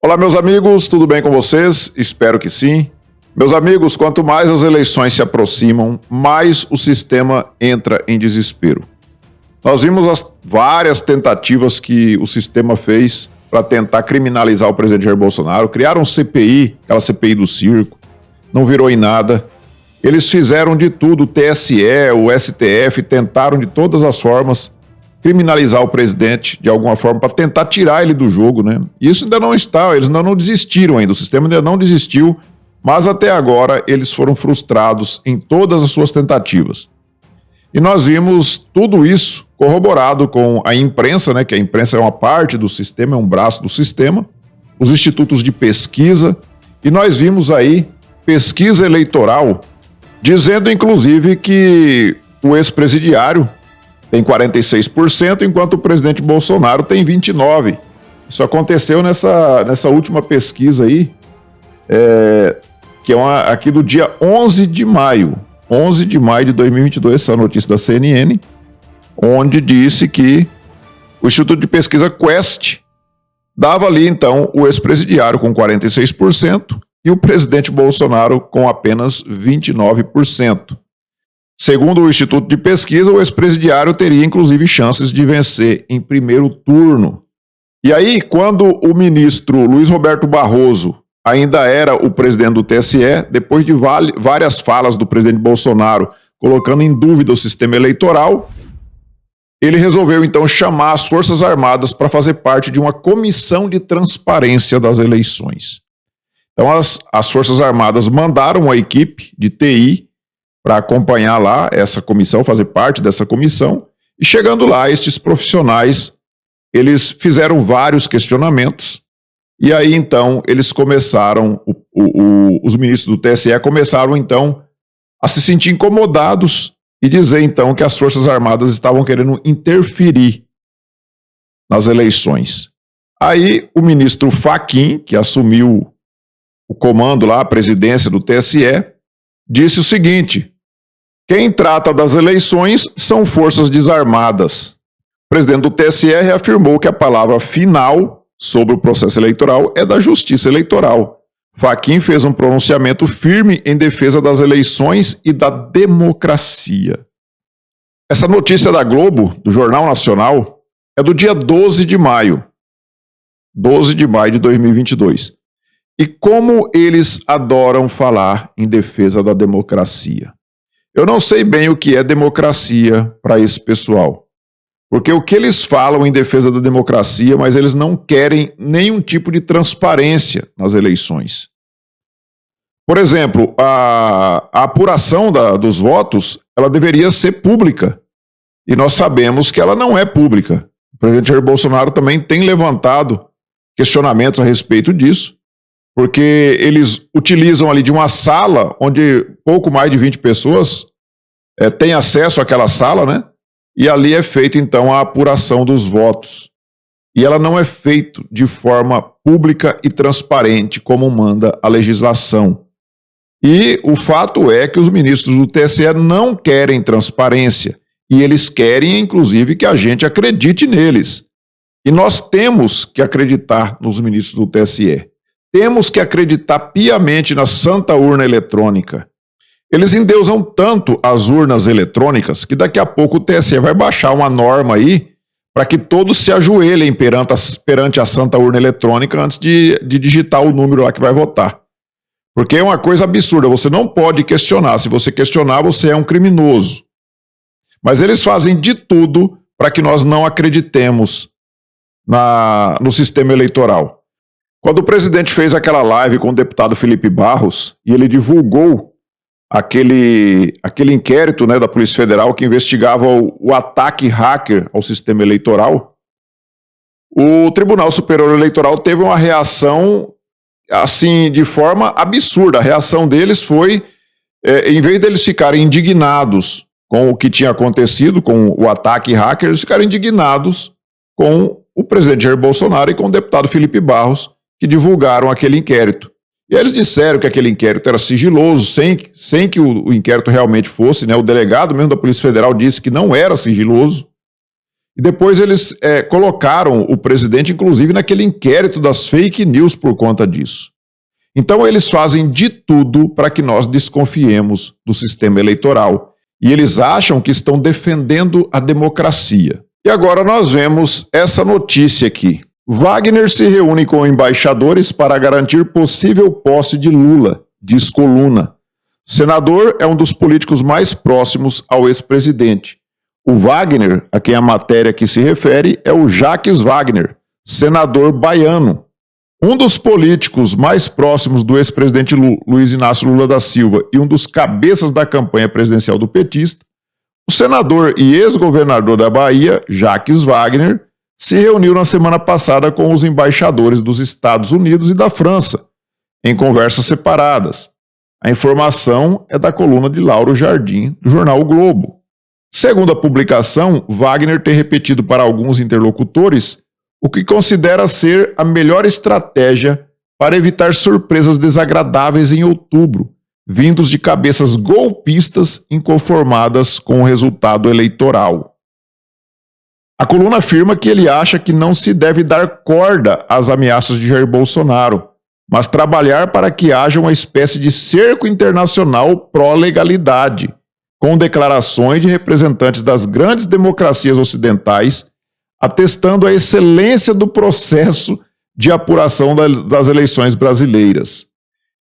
Olá, meus amigos, tudo bem com vocês? Espero que sim. Meus amigos, quanto mais as eleições se aproximam, mais o sistema entra em desespero. Nós vimos as várias tentativas que o sistema fez para tentar criminalizar o presidente Jair Bolsonaro. Criaram CPI, aquela CPI do circo, não virou em nada. Eles fizeram de tudo, o TSE, o STF, tentaram de todas as formas criminalizar o presidente de alguma forma para tentar tirar ele do jogo, né? Isso ainda não está, eles ainda não desistiram ainda, o sistema ainda não desistiu, mas até agora eles foram frustrados em todas as suas tentativas. E nós vimos tudo isso corroborado com a imprensa, né? Que a imprensa é uma parte do sistema, é um braço do sistema, os institutos de pesquisa, e nós vimos aí pesquisa eleitoral dizendo inclusive que o ex-presidiário tem 46%, enquanto o presidente Bolsonaro tem 29%. Isso aconteceu nessa última pesquisa aí, que é aqui do dia 11 de maio. 11 de maio de 2022, essa notícia da CNN, onde disse que o Instituto de Pesquisa Quest dava ali, então, o ex-presidiário com 46% e o presidente Bolsonaro com apenas 29%. Segundo o Instituto de Pesquisa, o ex-presidiário teria, inclusive, chances de vencer em primeiro turno. E aí, quando o ministro Luiz Roberto Barroso ainda era o presidente do TSE, depois de várias falas do presidente Bolsonaro colocando em dúvida o sistema eleitoral, ele resolveu, então, chamar as Forças Armadas para fazer parte de uma comissão de transparência das eleições. Então, as Forças Armadas mandaram uma equipe de TI para acompanhar lá essa comissão, fazer parte dessa comissão, e chegando lá, estes profissionais, eles fizeram vários questionamentos, e aí então eles começaram, os ministros do TSE começaram então a se sentir incomodados e dizer então que as Forças Armadas estavam querendo interferir nas eleições. Aí o ministro Fachin, que assumiu o comando lá, a presidência do TSE, disse o seguinte: quem trata das eleições são forças desarmadas. O presidente do TSE reafirmou que a palavra final sobre o processo eleitoral é da Justiça Eleitoral. Fachin fez um pronunciamento firme em defesa das eleições e da democracia. Essa notícia da Globo, do Jornal Nacional, é do dia 12 de maio. 12 de maio de 2022. E como eles adoram falar em defesa da democracia. Eu não sei bem o que é democracia para esse pessoal, porque o que eles falam em defesa da democracia, mas eles não querem nenhum tipo de transparência nas eleições. Por exemplo, a apuração dos votos, ela deveria ser pública, e nós sabemos que ela não é pública. O presidente Jair Bolsonaro também tem levantado questionamentos a respeito disso, porque eles utilizam ali de uma sala onde pouco mais de 20 pessoas têm acesso àquela sala, né? E ali é feita, então, a apuração dos votos. E ela não é feita de forma pública e transparente, como manda a legislação. E o fato é que os ministros do TSE não querem transparência. E eles querem, inclusive, que a gente acredite neles. E nós temos que acreditar nos ministros do TSE. Temos que acreditar piamente na Santa Urna Eletrônica. Eles endeusam tanto as urnas eletrônicas que daqui a pouco o TSE vai baixar uma norma aí para que todos se ajoelhem perante a Santa Urna Eletrônica antes de digitar o número lá que vai votar. Porque é uma coisa absurda, você não pode questionar. Se você questionar, você é um criminoso. Mas eles fazem de tudo para que nós não acreditemos no sistema eleitoral. Quando o presidente fez aquela live com o deputado Felipe Barros e ele divulgou aquele inquérito, né, da Polícia Federal que investigava o ataque hacker ao sistema eleitoral, o Tribunal Superior Eleitoral teve uma reação assim de forma absurda. A reação deles foi, em vez deles ficarem indignados com o que tinha acontecido, com o ataque hacker, eles ficaram indignados com o presidente Jair Bolsonaro e com o deputado Felipe Barros, que divulgaram aquele inquérito. E eles disseram que aquele inquérito era sigiloso, sem que o inquérito realmente fosse, né? O delegado mesmo da Polícia Federal disse que não era sigiloso. E depois eles colocaram o presidente, inclusive, naquele inquérito das fake news por conta disso. Então eles fazem de tudo para que nós desconfiemos do sistema eleitoral. E eles acham que estão defendendo a democracia. E agora nós vemos essa notícia aqui. Wagner se reúne com embaixadores para garantir possível posse de Lula, diz Coluna. O senador é um dos políticos mais próximos ao ex-presidente. O Wagner, a quem a matéria aqui se refere, é o Jacques Wagner, senador baiano. Um dos políticos mais próximos do ex-presidente Luiz Inácio Lula da Silva e um dos cabeças da campanha presidencial do petista, o senador e ex-governador da Bahia, Jacques Wagner, se reuniu na semana passada com os embaixadores dos Estados Unidos e da França, em conversas separadas. A informação é da coluna de Lauro Jardim, do jornal O Globo. Segundo a publicação, Wagner tem repetido para alguns interlocutores o que considera ser a melhor estratégia para evitar surpresas desagradáveis em outubro, vindos de cabeças golpistas inconformadas com o resultado eleitoral. A coluna afirma que ele acha que não se deve dar corda às ameaças de Jair Bolsonaro, mas trabalhar para que haja uma espécie de cerco internacional pró-legalidade, com declarações de representantes das grandes democracias ocidentais atestando a excelência do processo de apuração das eleições brasileiras.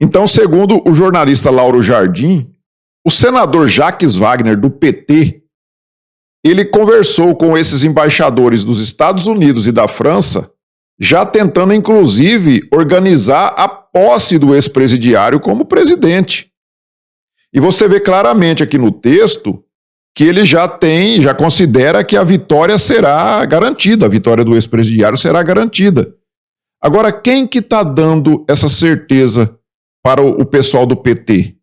Então, segundo o jornalista Lauro Jardim, o senador Jacques Wagner, do PT, ele conversou com esses embaixadores dos Estados Unidos e da França, já tentando, inclusive, organizar a posse do ex-presidiário como presidente. E você vê claramente aqui no texto que ele já considera que a vitória será garantida, a vitória do ex-presidiário será garantida. Agora, quem que está dando essa certeza para o pessoal do PT?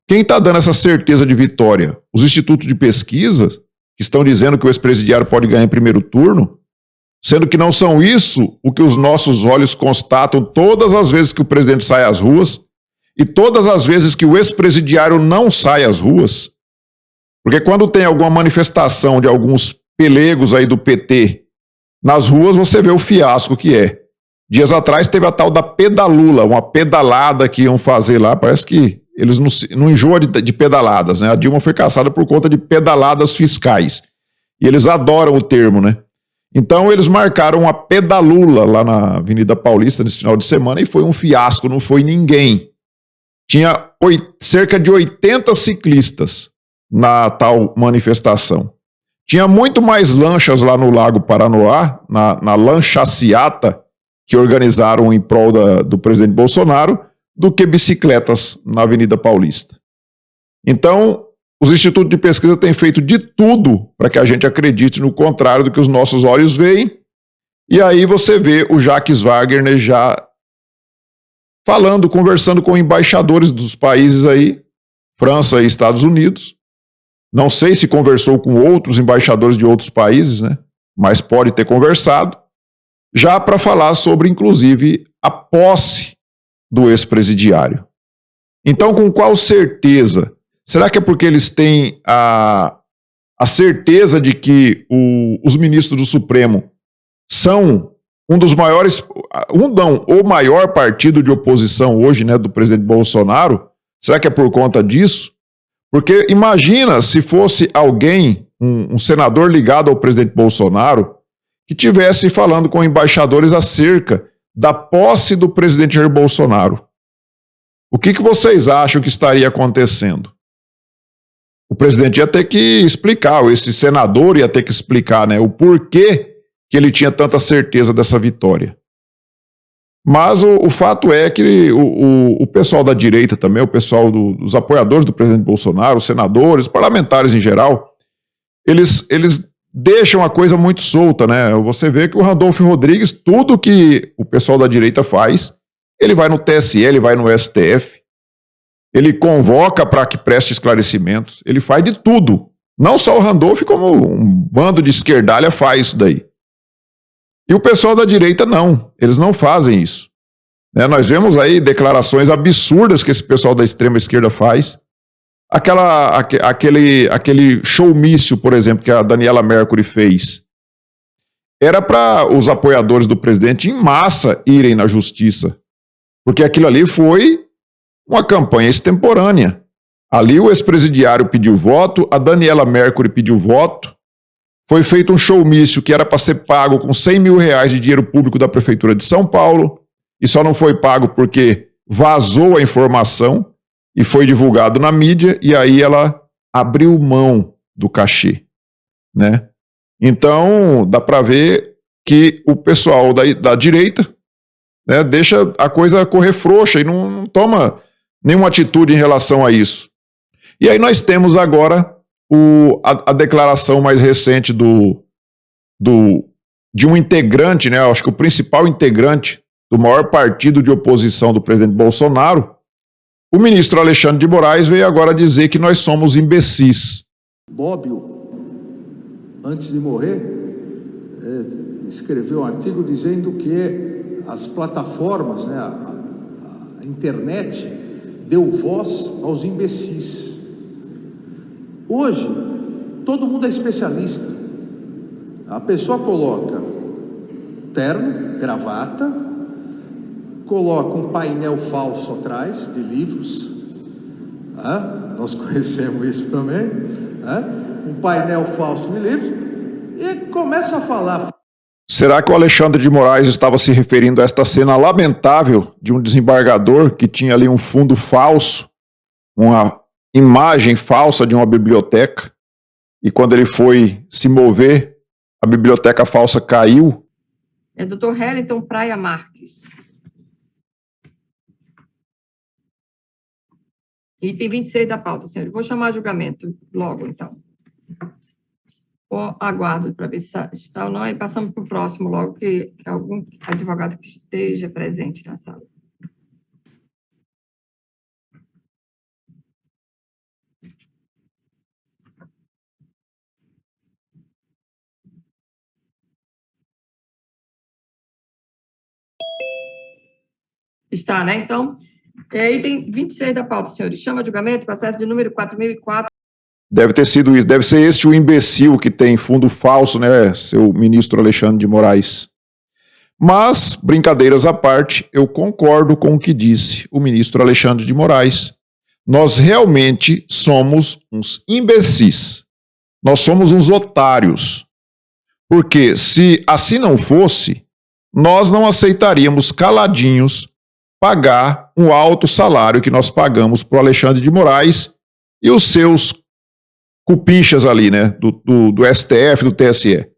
Quem está dando essa certeza de vitória? Os institutos de pesquisa, que estão dizendo que o ex-presidiário pode ganhar em primeiro turno? Sendo que não são isso o que os nossos olhos constatam todas as vezes que o presidente sai às ruas e todas as vezes que o ex-presidiário não sai às ruas. Porque quando tem alguma manifestação de alguns pelegos aí do PT nas ruas, você vê o fiasco que é. Dias atrás teve a tal da pedalula, uma pedalada que iam fazer lá, parece que eles não enjoam de pedaladas, né? A Dilma foi caçada por conta de pedaladas fiscais. E eles adoram o termo, né? Então eles marcaram uma pedalula lá na Avenida Paulista nesse final de semana e foi um fiasco, não foi ninguém. Tinha cerca de 80 ciclistas na tal manifestação. Tinha muito mais lanchas lá no Lago Paranoá, na lanchaciata, que organizaram em prol do presidente Bolsonaro, do que bicicletas na Avenida Paulista. Então, os institutos de pesquisa têm feito de tudo para que a gente acredite no contrário do que os nossos olhos veem, e aí você vê o Jacques Wagner já falando, conversando com embaixadores dos países aí, França e Estados Unidos. Não sei se conversou com outros embaixadores de outros países, né? Mas pode ter conversado, já para falar sobre, inclusive, a posse do ex-presidiário. Então, com qual certeza? Será que é porque eles têm a certeza de que os ministros do Supremo são um dos maiores, o maior partido de oposição hoje, né, do presidente Bolsonaro? Será que é por conta disso? Porque imagina se fosse alguém, um senador ligado ao presidente Bolsonaro, que tivesse falando com embaixadores acerca da posse do presidente Jair Bolsonaro. O que vocês acham que estaria acontecendo? O presidente ia ter que explicar, ou esse senador ia ter que explicar, né, o porquê que ele tinha tanta certeza dessa vitória. Mas o fato é que o pessoal da direita também, o pessoal dos apoiadores do presidente Bolsonaro, os senadores, os parlamentares em geral, eles deixam a coisa muito solta, né? Você vê que o Randolfo Rodrigues, tudo que o pessoal da direita faz, ele vai no TSE, ele vai no STF, ele convoca para que preste esclarecimentos, ele faz de tudo. Não só o Randolfo, como um bando de esquerdalha faz isso daí. E o pessoal da direita não, eles não fazem isso. Né? Nós vemos aí declarações absurdas que esse pessoal da extrema esquerda faz. Aquele showmício, por exemplo, que a Daniela Mercury fez, era para os apoiadores do presidente em massa irem na justiça, porque aquilo ali foi uma campanha extemporânea. Ali o ex-presidiário pediu voto, a Daniela Mercury pediu voto, foi feito um showmício que era para ser pago com 100 mil reais de dinheiro público da Prefeitura de São Paulo, e só não foi pago porque vazou a informação e foi divulgado na mídia, e aí ela abriu mão do cachê, né? Então, dá para ver que o pessoal da direita, né, deixa a coisa correr frouxa e não toma nenhuma atitude em relação a isso. E aí nós temos agora a declaração mais recente de um integrante, né, acho que o principal integrante do maior partido de oposição do presidente Bolsonaro. O ministro Alexandre de Moraes veio agora dizer que nós somos imbecis. Bobbio, antes de morrer, escreveu um artigo dizendo que as plataformas, né, a internet, deu voz aos imbecis. Hoje, todo mundo é especialista. A pessoa coloca terno, gravata, coloca um painel falso atrás de livros, nós conhecemos isso também, um painel falso de livros, e começa a falar. Será que o Alexandre de Moraes estava se referindo a esta cena lamentável de um desembargador que tinha ali um fundo falso, uma imagem falsa de uma biblioteca, e quando ele foi se mover, a biblioteca falsa caiu? É Dr. Heriton Praia Marques. Item 26 da pauta, senhor. Vou chamar a julgamento logo, então. Aguardo para ver se está ou não, e passamos para o próximo logo, que algum advogado que esteja presente na sala. Está, né? Então, item 26 da pauta, senhores. Chama a julgamento, processo de número 4004. Deve ter sido isso, deve ser este o imbecil que tem fundo falso, né, seu ministro Alexandre de Moraes. Mas, brincadeiras à parte, eu concordo com o que disse o ministro Alexandre de Moraes. Nós realmente somos uns imbecis. Nós somos uns otários. Porque se assim não fosse, nós não aceitaríamos caladinhos pagar um alto salário que nós pagamos para o Alexandre de Moraes e os seus cupinchas ali, né, do STF, do TSE.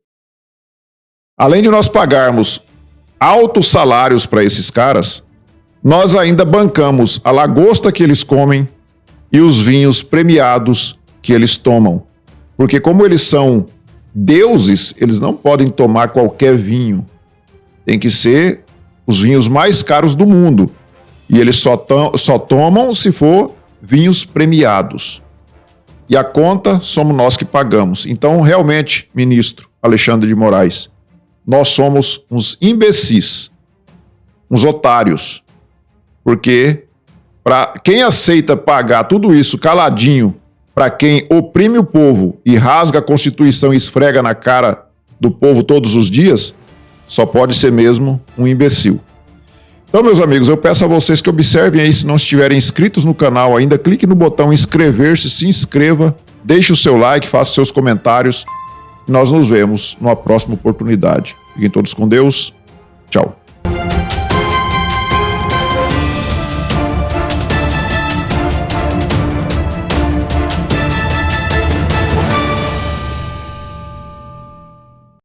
Além de nós pagarmos altos salários para esses caras, nós ainda bancamos a lagosta que eles comem e os vinhos premiados que eles tomam. Porque como eles são deuses, eles não podem tomar qualquer vinho. Tem que ser os vinhos mais caros do mundo. E eles só tomam se for vinhos premiados. E a conta somos nós que pagamos. Então, realmente, ministro Alexandre de Moraes, nós somos uns imbecis, uns otários. Porque para quem aceita pagar tudo isso caladinho, para quem oprime o povo e rasga a Constituição e esfrega na cara do povo todos os dias, só pode ser mesmo um imbecil. Então, meus amigos, eu peço a vocês que observem aí, se não estiverem inscritos no canal ainda, clique no botão inscrever-se, se inscreva, deixe o seu like, faça seus comentários. Nós nos vemos numa próxima oportunidade. Fiquem todos com Deus. Tchau.